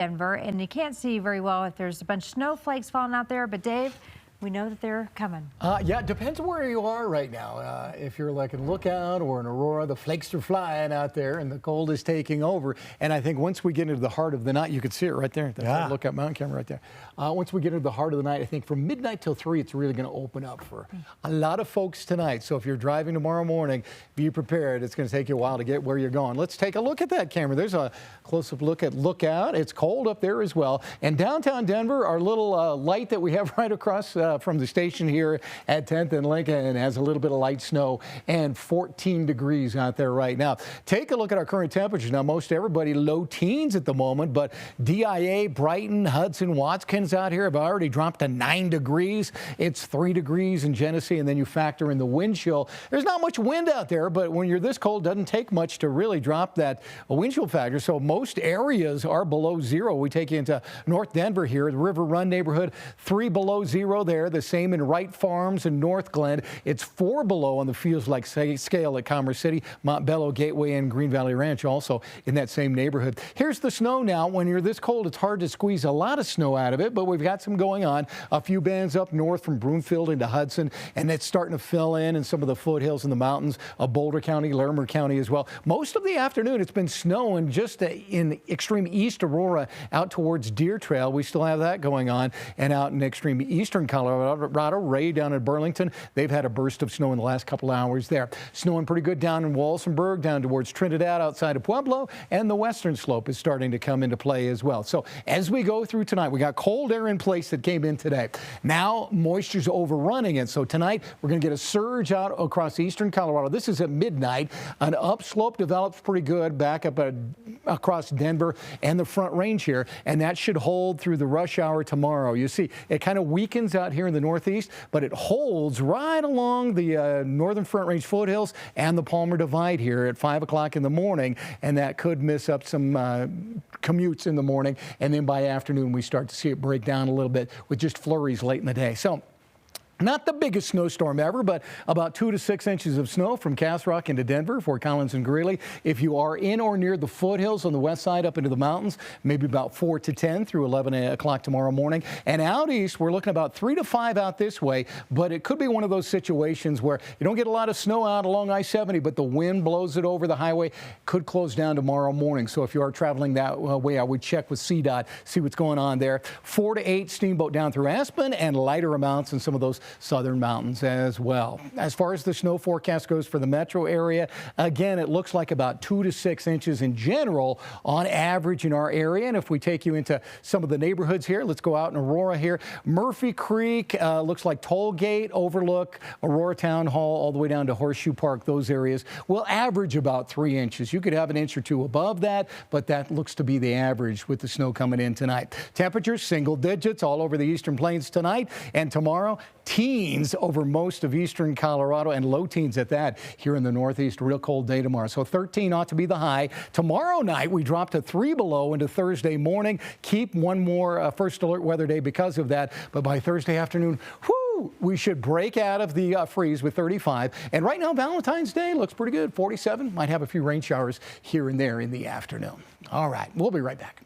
Denver, and you can't see very well if there's a bunch of snowflakes falling out there, but Dave, we know that they're coming. Yeah, it depends where you are right now. If you're like in Lookout or in Aurora, the flakes are flying out there and the cold is taking over. And I think once we get into the heart of the night, you can see it right there. That's the Lookout Mountain camera right there. Once we get into the heart of the night, I think from midnight till 3, it's really going to open up for a lot of folks tonight. So if you're driving tomorrow morning, be prepared. It's going to take you a while to get where you're going. Let's take a look at that camera. There's a close-up look at Lookout. It's cold up there as well. And downtown Denver, our little light that we have right across from the station here at 10th and Lincoln has a little bit of light snow and 14 degrees out there right now. Take a look at our current temperatures. Now, most everybody low teens at the moment, but DIA, Brighton, Hudson, Watkins out here have already dropped to 9 degrees. It's 3 degrees in Genesee, and then you factor in the wind chill. There's not much wind out there, but when you're this cold, it doesn't take much to really drop that wind chill factor. So most areas are below zero. We take you into North Denver here, the River Run neighborhood, 3 below zero there. The same in Wright Farms and North Glen. It's 4 below on the feels-like scale at Commerce City, Montbello, Gateway, and Green Valley Ranch also in that same neighborhood. Here's the snow now. When you're this cold, it's hard to squeeze a lot of snow out of it, but we've got some going on. A few bands up north from Broomfield into Hudson, and it's starting to fill in some of the foothills in the mountains of Boulder County, Larimer County as well. Most of the afternoon, it's been snowing just in extreme east Aurora out towards Deer Trail. We still have that going on, and out in extreme eastern Colorado, Ray down in Burlington, they've had a burst of snow in the last couple hours there. Snowing pretty good down in Walsenburg, down towards Trinidad outside of Pueblo, and the western slope is starting to come into play as well. So as we go through tonight, we got cold air in place that came in today. Now moisture's overrunning it. So tonight we're going to get a surge out across eastern Colorado. This is at midnight. An upslope develops pretty good back up across Denver and the Front Range here, and that should hold through the rush hour tomorrow. You see, it kind of weakens out here in the northeast, but it holds right along the northern Front Range foothills and the Palmer Divide here at 5 o'clock in the morning, and that could miss up some commutes in the morning, and then by afternoon we start to see it break down a little bit with just flurries late in the day. So not the biggest snowstorm ever, but about 2 to 6 inches of snow from Cass Rock into Denver, Fort Collins and Greeley. If you are in or near the foothills on the west side up into the mountains, maybe about 4 to 10 through 11 o'clock tomorrow morning. And out east, we're looking about 3 to 5 out this way, but it could be one of those situations where you don't get a lot of snow out along I-70, but the wind blows it over the highway. Could close down tomorrow morning. So if you are traveling that way, I would check with CDOT, see what's going on there. 4 to 8 steamboat down through Aspen, and lighter amounts in some of those southern mountains as well. As far as the snow forecast goes for the metro area, again, it looks like about 2 to 6 inches in general on average in our area. And if we take you into some of the neighborhoods here, let's go out in Aurora here. Murphy Creek looks like Tollgate, Overlook, Aurora Town Hall, all the way down to Horseshoe Park. Those areas will average about 3 inches. You could have an inch or two above that, but that looks to be the average with the snow coming in tonight. Temperatures single digits all over the eastern plains tonight, and tomorrow teens over most of eastern Colorado, and low teens at that here in the northeast. Real cold day tomorrow. So 13 ought to be the high. Tomorrow night we drop to 3 below into Thursday morning. Keep one more first alert weather day because of that. But by Thursday afternoon, whoo, we should break out of the freeze with 35. And right now Valentine's Day looks pretty good. 47. Might have a few rain showers here and there in the afternoon. All right. We'll be right back.